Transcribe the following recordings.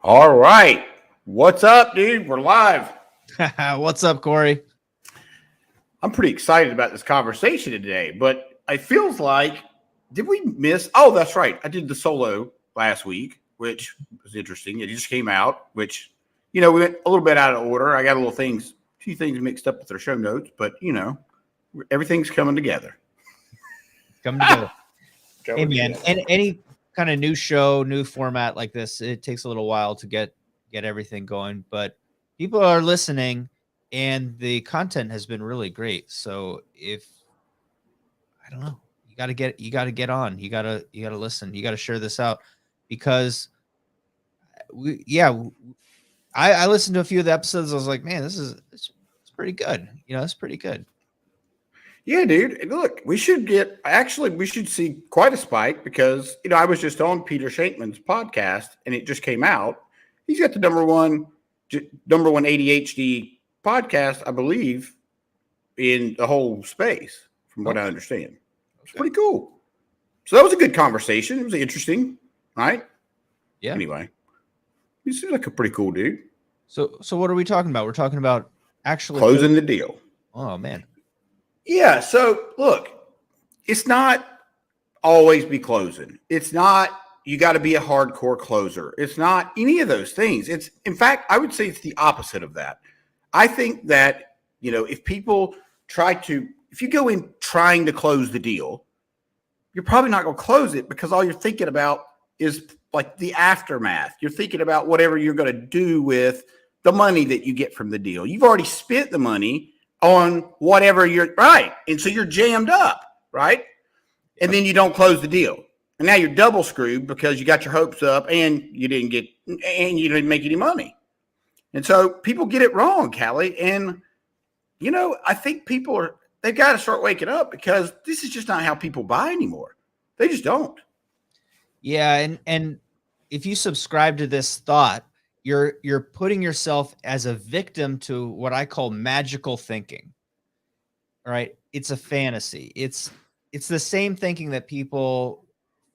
All right. What's up, dude? We're live. What's up, Corey? I'm pretty excited about this conversation today, but it feels like, did we miss? Oh, that's right. I did the solo last week, which was interesting. It just came out, which, we went a little bit out of order. I got a few things mixed up with our show notes, but, everything's coming together. Coming together. Hey, Coming man, together. and any kind of new show, new format like this, it takes a little while to get everything going, but people are listening and the content has been really great. So if I don't know, you got to get on. You got to listen. You got to share this out because I listened to a few of the episodes. I was like, man, it's pretty good. It's pretty good. Yeah, dude. And look, we should see quite a spike because, I was just on Peter Shankman's podcast and it just came out. He's got the number one ADHD podcast, I believe, in the whole space, from what I understand. It's pretty cool. So that was a good conversation. It was interesting, right? Yeah. Anyway, he seems like a pretty cool dude. So what are we talking about? We're talking about actually closing the deal. Oh, man. Yeah. So look, it's not always be closing. It's not, you got to be a hardcore closer. It's not any of those things. It's, in fact, I would say it's the opposite of that. I think that, if people if you go in trying to close the deal, you're probably not going to close it because all you're thinking about is like the aftermath. You're thinking about whatever you're going to do with the money that you get from the deal. You've already spent the money on whatever right. And so you're jammed up, right? And then you don't close the deal. And now you're double screwed because you got your hopes up and you didn't make any money. And so people get it wrong, Callie. And, I think they've got to start waking up because this is just not how people buy anymore. They just don't. Yeah. And if you subscribe to this thought, you're putting yourself as a victim to what I call magical thinking. All right. It's a fantasy. It's the same thinking that people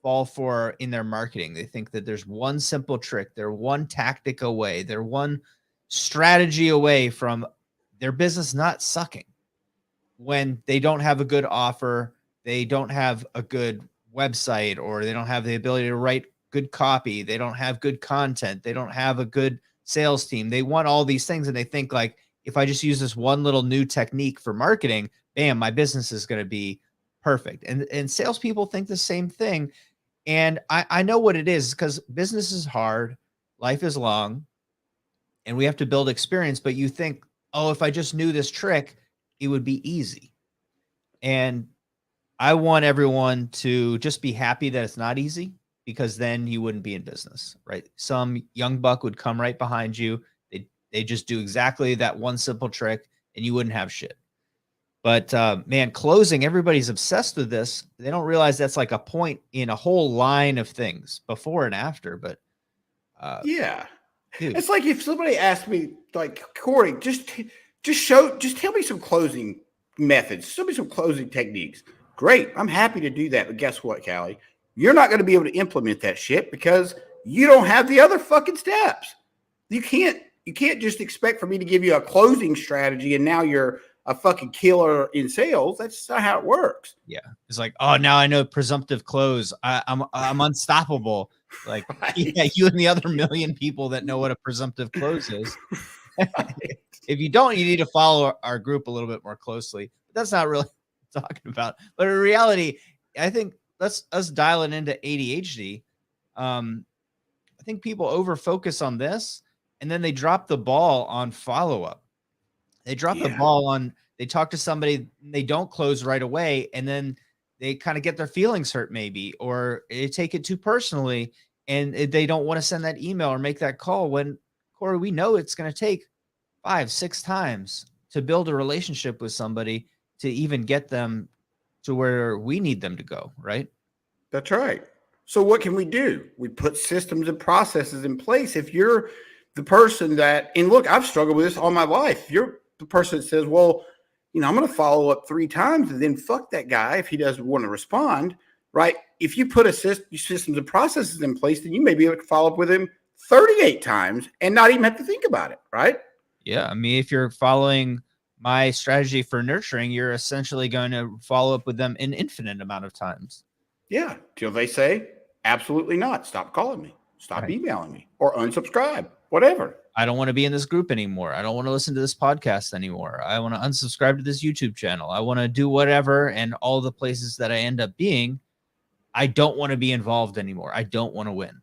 fall for in their marketing. They think that there's one simple trick, they're one tactic away, they're one strategy away from their business not sucking. When they don't have a good offer, they don't have a good website, or they don't have the ability to write good copy, they don't have good content, they don't have a good sales team. They want all these things and they think like, if I just use this one little new technique for marketing, bam, my business is going to be perfect. And salespeople think the same thing. And I know what it is because business is hard, life is long, and we have to build experience. But you think, oh, if I just knew this trick, it would be easy. And I want everyone to just be happy that it's not easy, because then you wouldn't be in business, right? Some young buck would come right behind you. They just do exactly that one simple trick and you wouldn't have shit. But man, closing, everybody's obsessed with this. They don't realize that's like a point in a whole line of things before and after. But yeah, dude. It's like if somebody asked me, like, Corey, just tell me some closing methods, show me some closing techniques. Great, I'm happy to do that. But guess what, Callie? You're not going to be able to implement that shit because you don't have the other fucking steps. You can't just expect for me to give you a closing strategy and now you're a fucking killer in sales. That's not how it works. Yeah. It's like, oh, now I know presumptive close. I'm unstoppable. Like, right. Yeah, you and the other million people that know what a presumptive close is. Right. If you don't, you need to follow our group a little bit more closely. But that's not really what I'm talking about. But in reality, I think let's dial it into ADHD. I think people over focus on this and then they drop the ball on follow-up. They drop the ball on, they talk to somebody, they don't close right away, and then they kind of get their feelings hurt maybe, or they take it too personally, and they don't want to send that email or make that call when, Corey, we know it's going to take 5-6 times to build a relationship with somebody to even get them to where we need them to go, right? That's right. So what can we do? We put systems and processes in place. If you're the person that, and look, I've struggled with this all my life. If you're the person that says, well, I'm going to follow up 3 times and then fuck that guy if he doesn't want to respond, right? If you put systems and processes in place, then you may be able to follow up with him 38 times and not even have to think about it, right? Yeah. I mean, if you're following my strategy for nurturing, you're essentially going to follow up with them an infinite amount of times. Yeah. Till they say, absolutely not. Stop calling me. Stop emailing me or unsubscribe, whatever. I don't want to be in this group anymore. I don't want to listen to this podcast anymore. I want to unsubscribe to this YouTube channel. I want to do whatever. And all the places that I end up being, I don't want to be involved anymore. I don't want to win.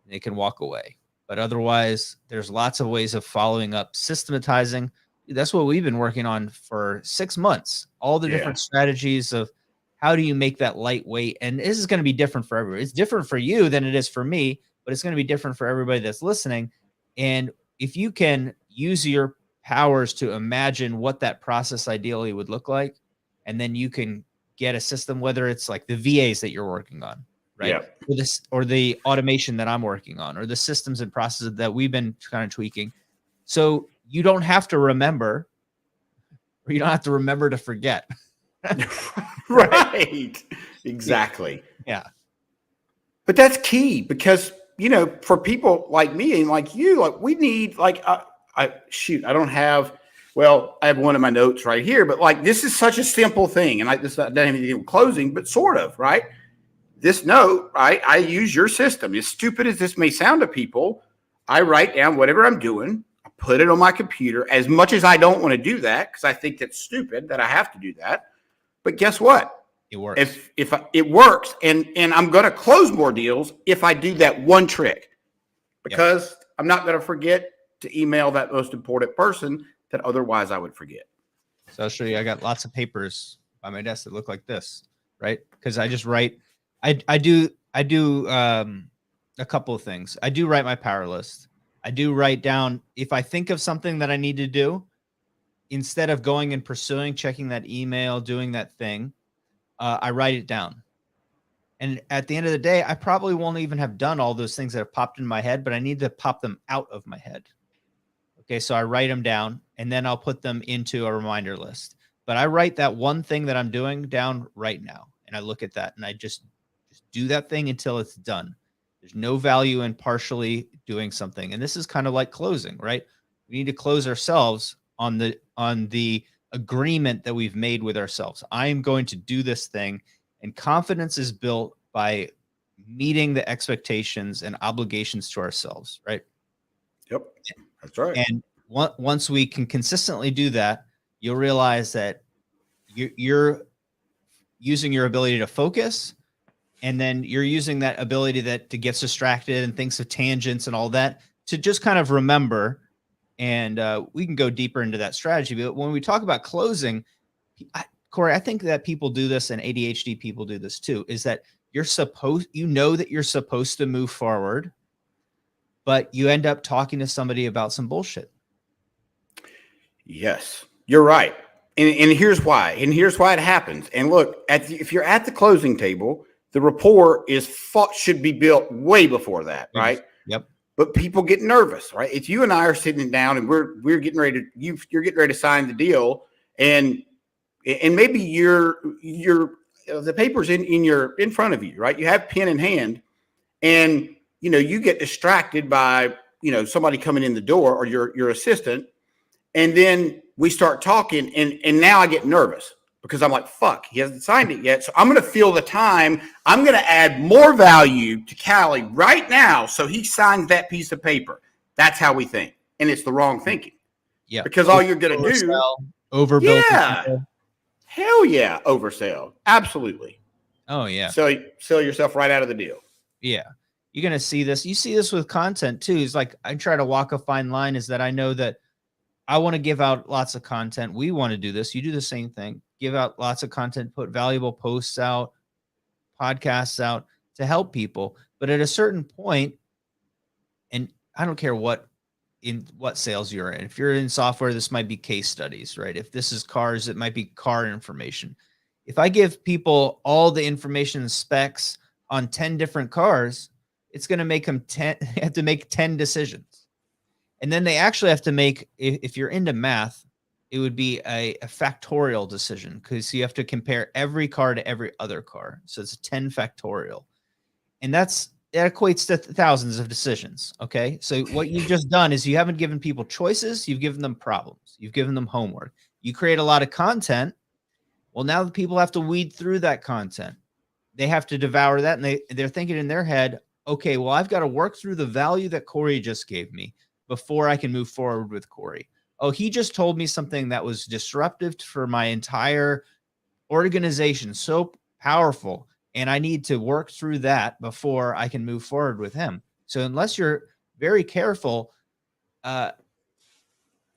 They can walk away. But otherwise, there's lots of ways of following up, systematizing. That's what we've been working on for 6 months. All the different strategies of how do you make that lightweight? And this is going to be different for everybody. It's different for you than it is for me, but it's going to be different for everybody that's listening. And if you can use your powers to imagine what that process ideally would look like, and then you can get a system, whether it's like the VAs that you're working on, right? Yeah. Or this, or the automation that I'm working on, or the systems and processes that we've been kind of tweaking. So you don't have to remember, or you don't have to remember to forget. Right. Exactly. Yeah. But that's key because, for people like me and like you, like we need like, I don't have, I have one of my notes right here, but like, this is such a simple thing. And this doesn't have anything to do with closing, but sort of, right? This note, right? I use your system. As stupid as this may sound to people, I write down whatever I'm doing. I put it on my computer as much as I don't want to do that because I think that's stupid that I have to do that. But guess what? It works. If it works, and I'm going to close more deals if I do that one trick, because I'm not going to forget to email that most important person that otherwise I would forget. So I'll show you. I got lots of papers by my desk that look like this, right? Because I just write. I do a couple of things. I do write my power list. I do write down if I think of something that I need to do, instead of going and pursuing, checking that email, doing that thing. I write it down. And at the end of the day, I probably won't even have done all those things that have popped in my head, but I need to pop them out of my head. Okay, so I write them down and then I'll put them into a reminder list. But I write that one thing that I'm doing down right now. And I look at that and I just do that thing until it's done. There's no value in partially doing something. And this is kind of like closing, right? We need to close ourselves on the agreement that we've made with ourselves. I am going to do this thing, and confidence is built by meeting the expectations and obligations to ourselves, right? Yep, that's right. And once we can consistently do that, you'll realize that you're using your ability to focus, and then you're using that ability to get distracted and thinks of tangents and all that to just kind of remember. And we can go deeper into that strategy. But when we talk about closing, Corey, I think that people do this, and ADHD people do this too, is that you're supposed to move forward, but you end up talking to somebody about some bullshit. Yes, you're right. And here's why. And here's why it happens. And look, if you're at the closing table, the rapport should be built way before that, right? Yep. But people get nervous, right? If you and I are sitting down and we're getting ready to you're getting ready to sign the deal, and maybe the paper's in front of you, right? You have pen in hand, and you get distracted by somebody coming in the door or your assistant, and then we start talking, and now I get nervous because I'm like, fuck, he hasn't signed it yet. So I'm going to fill the time. I'm going to add more value to Callie right now so he signs that piece of paper. That's how we think. And it's the wrong thinking. Yeah. Because all you're going to do. Overbill. Yeah. Hell yeah. Oversell. Absolutely. Oh, yeah. Sell yourself right out of the deal. Yeah. You're going to see this. You see this with content too. It's like I try to walk a fine line, is that I know that I want to give out lots of content. We want to do this. You do the same thing. Give out lots of content, put valuable posts out, podcasts out to help people. But at a certain point, and I don't care what sales you're in. If you're in software, this might be case studies, right? If this is cars, it might be car information. If I give people all the information and specs on 10 different cars, it's going to make them have to make 10 decisions. And then they actually have to make, if you're into math, it would be a factorial decision, because you have to compare every car to every other car. So it's a 10 factorial. And that's that equates to thousands of decisions. Okay. So what you've just done is you haven't given people choices. You've given them problems. You've given them homework. You create a lot of content. Well, now the people have to weed through that content. They have to devour that. And they're thinking in their head, okay, well, I've got to work through the value that Corey just gave me before I can move forward with Corey. Oh, he just told me something that was disruptive for my entire organization. So powerful. And I need to work through that before I can move forward with him. So unless you're very careful,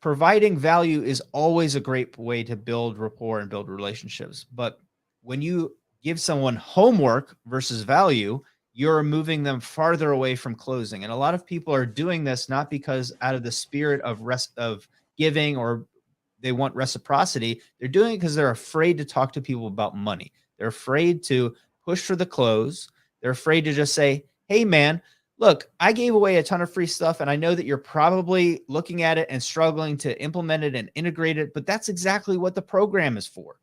providing value is always a great way to build rapport and build relationships. But when you give someone homework versus value, you're moving them farther away from closing. And a lot of people are doing this not because out of the spirit of giving or they want reciprocity. They're doing it because they're afraid to talk to people about money. They're afraid to push for the close. They're afraid to just say, hey, man, look, I gave away a ton of free stuff, and I know that you're probably looking at it and struggling to implement it and integrate it, but that's exactly what the program is for,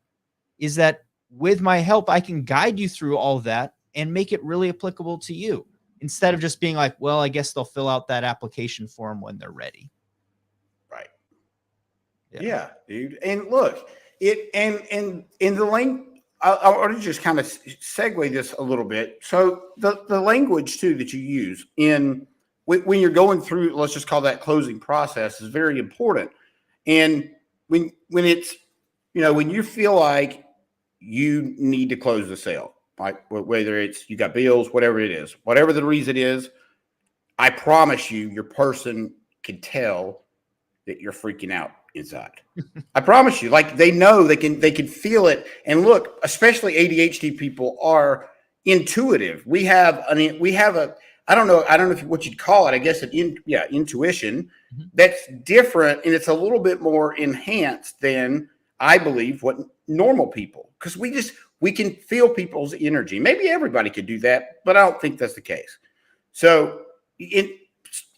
is that with my help, I can guide you through all of that and make it really applicable to you instead of just being like, well, I guess they'll fill out that application form when they're ready. Right. Yeah, dude. And look, and in the link, I want to just kind of segue this a little bit. So the language too that you use when you're going through, let's just call that closing process, is very important. And when it's, when you feel like you need to close the sale, like whether it's you got bills, whatever it is, whatever the reason is, I promise you, your person can tell that you're freaking out inside. I promise you, like they know, they can feel it. And look, especially ADHD people are intuitive. We have a, I don't know what you'd call it. I guess intuition that's different. And it's a little bit more enhanced than I believe what normal people, because we can feel people's energy. Maybe everybody could do that, but I don't think that's the case. So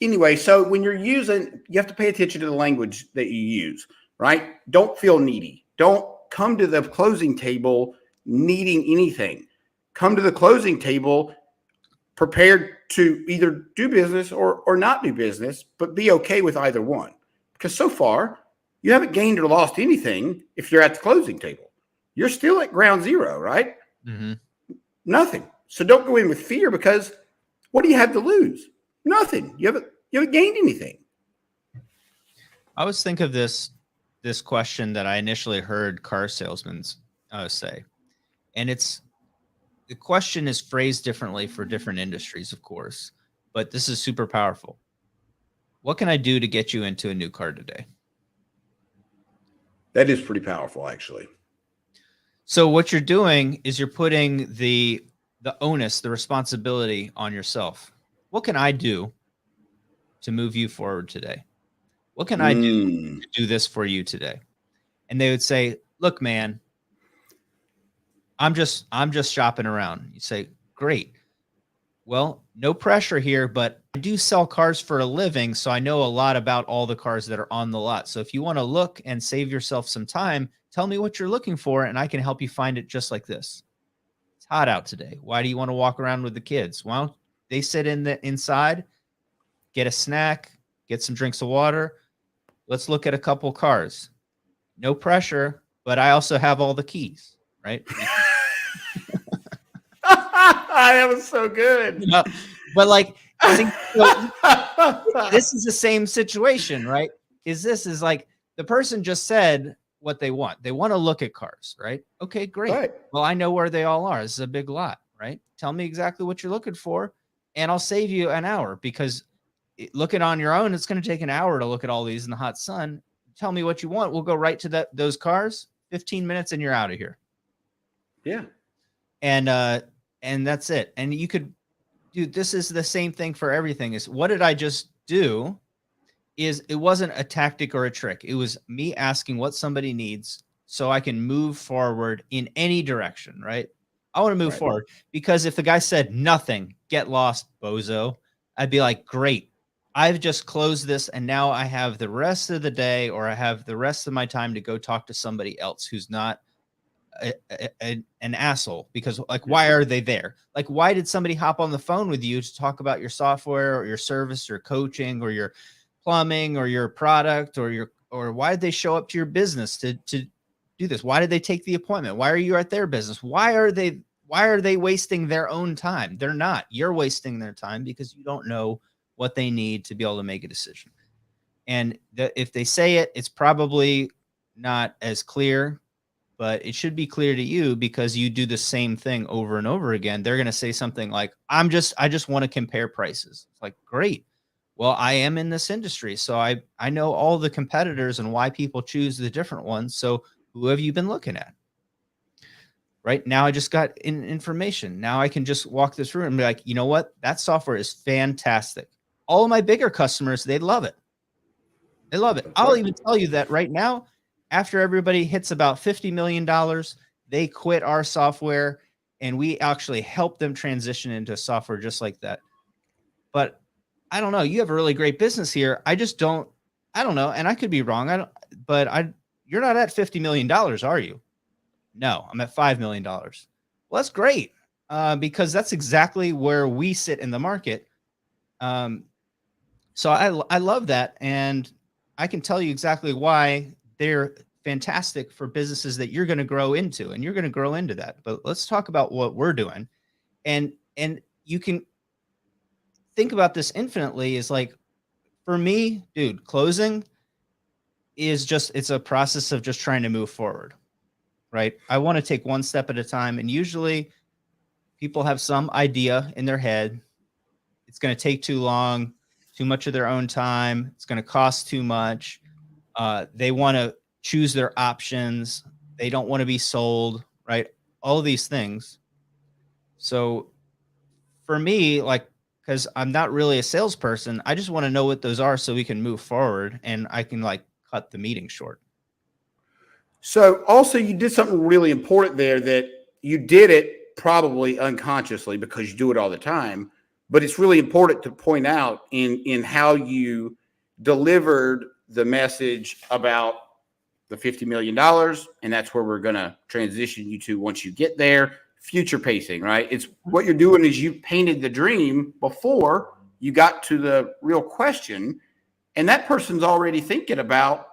anyway, so when you're using, you have to pay attention to the language that you use, right? Don't feel needy. Don't come to the closing table needing anything. Come to the closing table prepared to either do business or not do business, but be okay with either one. Because so far, you haven't gained or lost anything if you're at the closing table. You're still at ground zero, right? Mm-hmm. Nothing. So don't go in with fear, because what do you have to lose? Nothing. You haven't gained anything. I always think of this question that I initially heard car salesmen say, and the question is phrased differently for different industries, of course, but this is super powerful. What can I do to get you into a new car today? That is pretty powerful, actually. So what you're doing is you're putting the onus, the responsibility on yourself. What can I do to move you forward today? What can I do to do this for you today? And they would say, look, man, I'm just shopping around. You say, great. Well, no pressure here, but I do sell cars for a living, so I know a lot about all the cars that are on the lot. So if you want to look and save yourself some time, tell me what you're looking for, and I can help you find it just like this. It's hot out today. Why do you want to walk around with the kids? Why don't they sit inside, get a snack, get some drinks of water? Let's look at a couple cars. No pressure, but I also have all the keys, right? That was so good. But like, see, this is the same situation, right? This is like the person just said what they want. They want to look at cars, right? Okay, great. Right. Well, I know where they all are. This is a big lot, right? Tell me exactly what you're looking for, and I'll save you an hour, because looking on your own, it's going to take an hour to look at all these in the hot sun. Tell me what you want. We'll go right to those cars, 15 minutes, and you're out of here. Yeah. And that's it. And you could do, this is the same thing for everything. Is what did I just do? It wasn't a tactic or a trick. It was me asking what somebody needs so I can move forward in any direction, right? I want to move forward, because if the guy said nothing, get lost, bozo, I'd be like, great. I've just closed this, and now I have the rest of the day, or I have the rest of my time to go talk to somebody else who's not an asshole, because like, why are they there? Like, why did somebody hop on the phone with you to talk about your software or your service or coaching or your plumbing or your product or why did they show up to your business to do this? Why did they take the appointment? Why are you at their business? Why are they wasting their own time? They're not. You're wasting their time because you don't know what they need to be able to make a decision. And if they say it, it's probably not as clear, but it should be clear to you because you do the same thing over and over again. They're going to say something like, I just want to compare prices. It's like, great. Well, I am in this industry, so I know all the competitors and why people choose the different ones. So who have you been looking at? Right now, I just got information. Now I can just walk this through and be like, you know what? That software is fantastic. All of my bigger customers, they love it. They love it. I'll even tell you that right now, after everybody hits about $50 million, they quit our software and we actually help them transition into software just like that. But I don't know. You have a really great business here. I don't know. And I could be wrong. You're not at $50 million, are you? No, I'm at $5 million. Well, that's great. Because that's exactly where we sit in the market. So I love that. And I can tell you exactly why they're fantastic for businesses that you're going to grow into, and you're going to grow into that. But let's talk about what we're doing. And you can think about this infinitely. Is like, for me, dude, closing is it's a process of just trying to move forward, right? I want to take one step at a time. And usually people have some idea in their head. It's going to take too long, too much of their own time. It's going to cost too much. They want to choose their options. They don't want to be sold, right? All of these things. So for me, like, because I'm not really a salesperson, I just want to know what those are so we can move forward and I can like cut the meeting short. So also you did something really important there, that you did it probably unconsciously because you do it all the time, but it's really important to point out in how you delivered the message about the $50 million. And that's where we're going to transition you to once you get there. Future pacing, right? It's what you're doing is you painted the dream before you got to the real question. And that person's already thinking about,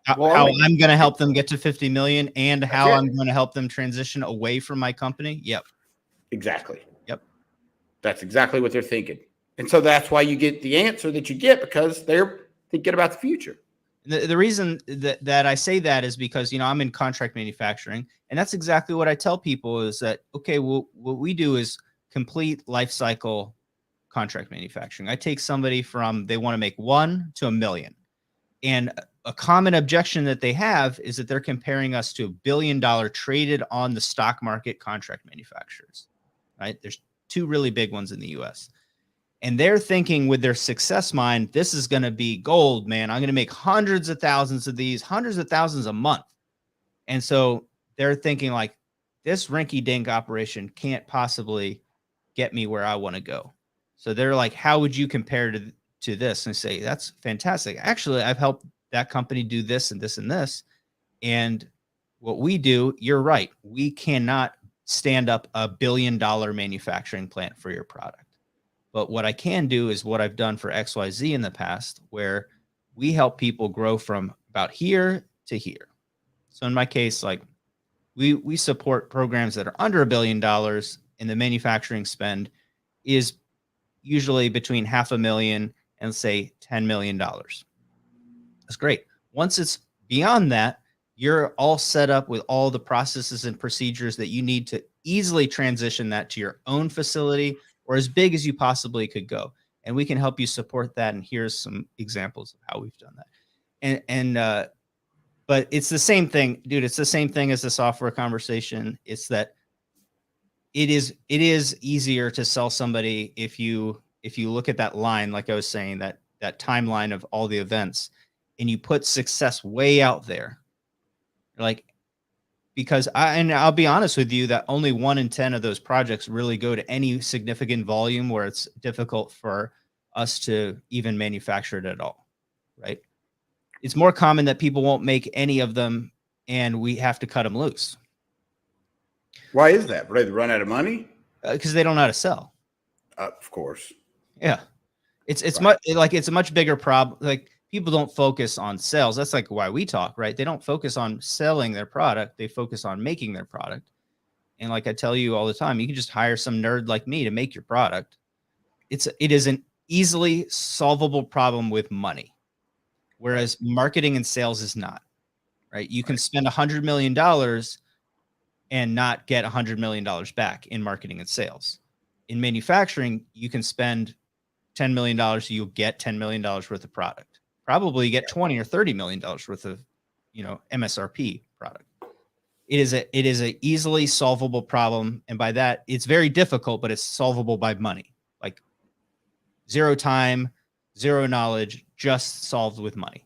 how I'm going to help them get to 50 million and how I'm going to help them transition away from my company. Yep. Exactly. Yep. That's exactly what they're thinking. And so that's why you get the answer that you get, because they're thinking about the future. The reason that I say that is because, I'm in contract manufacturing, and that's exactly what I tell people is that, okay, well, what we do is complete life cycle contract manufacturing. I take somebody from, they want to make 1 to 1 million. And a common objection that they have is that they're comparing us to $1 billion traded on the stock market contract manufacturers, right? There's 2 really big ones in the US. And they're thinking with their success mind, this is going to be gold, man. I'm going to make hundreds of thousands of these, hundreds of thousands a month. And so they're thinking like, this rinky dink operation can't possibly get me where I want to go. So they're like, how would you compare to this? And say, that's fantastic. Actually, I've helped that company do this and this and this. And what we do, you're right. We cannot stand up $1 billion manufacturing plant for your product. But what I can do is what I've done for XYZ in the past, where we help people grow from about here to here. So in my case, like we support programs that are under $1 billion, and the manufacturing spend is usually between $500,000 and say $10 million. That's great. Once it's beyond that, you're all set up with all the processes and procedures that you need to easily transition that to your own facility or as big as you possibly could go. And we can help you support that. And here's some examples of how we've done that. But it's the same thing, dude. It's the same thing as the software conversation. It's that it is easier to sell somebody if you look at that line, like I was saying, that timeline of all the events, and you put success way out there. Like, because I'll be honest with you that only 1 in 10 of those projects really go to any significant volume where it's difficult for us to even manufacture it at all, right? It's more common that people won't make any of them and we have to cut them loose. Why is that? They run out of money? Because they don't know how to sell. Of course. Yeah. It's Right. it's a much bigger problem. Like, people don't focus on sales. That's like why we talk, right? They don't focus on selling their product. They focus on making their product. And like I tell you all the time, you can just hire some nerd like me to make your product. It is an easily solvable problem with money, whereas marketing and sales is not, right? You can spend $100 million and not get $100 million back in marketing and sales. In manufacturing, you can spend $10 million, you'll get $10 million worth of product. Probably get 20 or $30 million worth of, MSRP product. It is a easily solvable problem. And by that, it's very difficult, but it's solvable by money. Like, zero time, zero knowledge, just solved with money.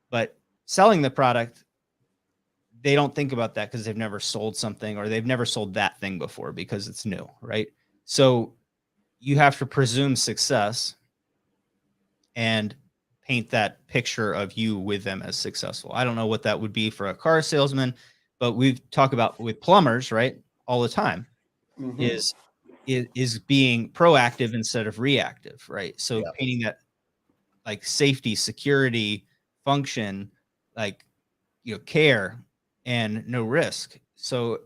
But selling the product, they don't think about that because they've never sold something, or they've never sold that thing before because it's new, right? So you have to presume success and paint that picture of you with them as successful. I don't know what that would be for a car salesman, but we talk about with plumbers, right? All the time is being proactive instead of reactive, right? So painting that, like, safety, security, function, like, care and no risk. So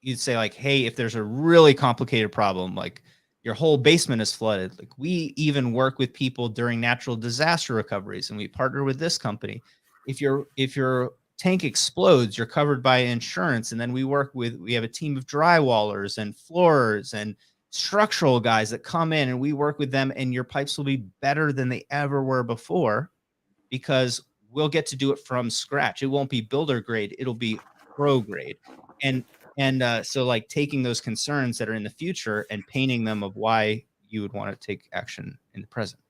you'd say, like, hey, if there's a really complicated problem, like your whole basement is flooded, like, we even work with people during natural disaster recoveries, and we partner with this company. If your tank explodes, you're covered by insurance, and then we have a team of drywallers and floorers and structural guys that come in, and we work with them, and your pipes will be better than they ever were before, because we'll get to do it from scratch. It won't be builder grade, it'll be pro grade. So, like, taking those concerns that are in the future and painting them of why you would want to take action in the present.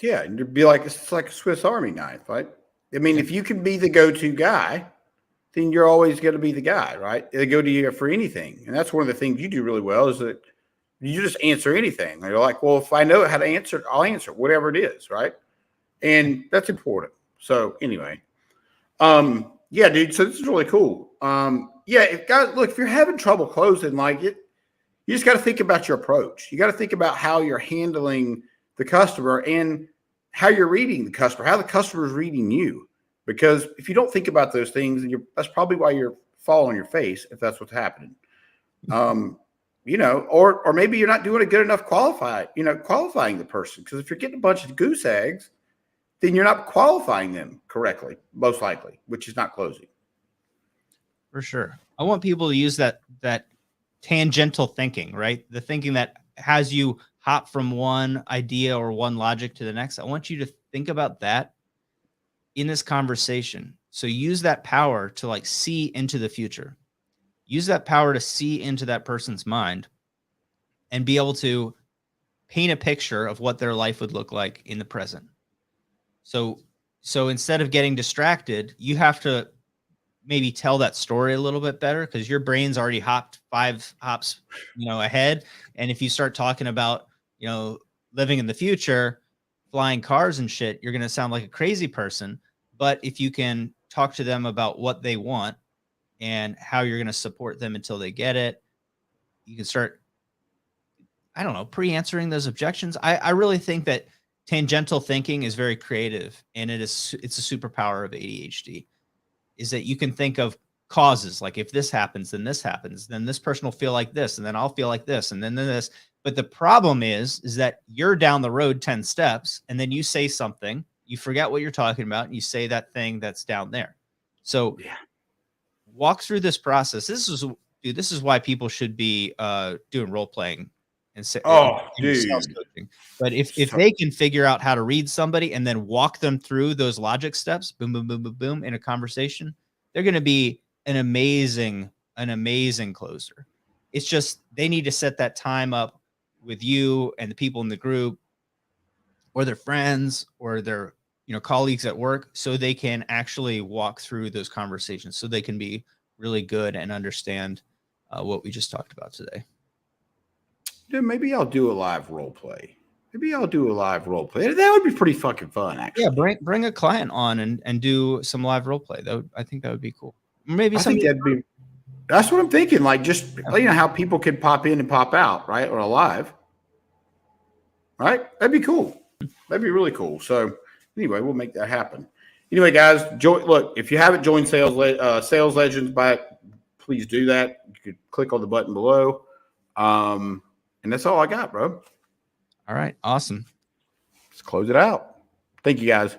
Yeah, and it'd be like, it's like a Swiss Army knife, right? I mean, if you can be the go-to guy, then you're always going to be the guy, right? They go to you for anything, and that's one of the things you do really well, is that you just answer anything. They're like, well, if I know how to answer it, I'll answer it, whatever it is, right? And that's important. So anyway, yeah, dude. So this is really cool. Yeah, if you're having trouble closing, like it, you just got to think about your approach. You got to think about how you're handling the customer and how you're reading the customer, how the customer is reading you. Because if you don't think about those things, that's probably why you're falling on your face, if that's what's happening. Or maybe you're not doing a good enough qualifying the person. Because if you're getting a bunch of goose eggs, then you're not qualifying them correctly, most likely, which is not closing. For sure. I want people to use that tangential thinking, right? The thinking that has you hop from one idea or one logic to the next. I want you to think about that in this conversation. So use that power to, like, see into the future. Use that power to see into that person's mind and be able to paint a picture of what their life would look like in the present. So instead of getting distracted, you have to maybe tell that story a little bit better, because your brain's already hopped 5 hops, ahead. And if you start talking about, living in the future, flying cars and shit, you're going to sound like a crazy person. But if you can talk to them about what they want and how you're going to support them until they get it, you can start, I don't know, pre-answering those objections. I really think that tangential thinking is very creative, and it's a superpower of ADHD, is that you can think of causes. Like, if this happens, then this person will feel like this, and then I'll feel like this, and then this. But the problem is that you're down the road 10 steps, and then you say something, you forget what you're talking about, and you say that thing that's down there. So walk through this process. This is why people should be doing role playing and sales coaching. But if they can figure out how to read somebody and then walk them through those logic steps, boom, boom, boom, boom, boom, in a conversation, they're going to be an amazing closer. It's just, they need to set that time up with you and the people in the group, or their friends, or their colleagues at work, so they can actually walk through those conversations, so they can be really good and understand what we just talked about today. Dude, maybe I'll do a live role play. Maybe I'll do a live role play. That would be pretty fucking fun, actually. Yeah, bring a client on and do some live role play. I think that would be cool. Maybe I think that's what I'm thinking. Like, just how people could pop in and pop out, right? Or live. Right? That'd be cool. That'd be really cool. So anyway, we'll make that happen. Anyway, guys, look, if you haven't joined Sales Legends please do that. You could click on the button below. And that's all I got, bro. All right. Awesome. Let's close it out. Thank you, guys.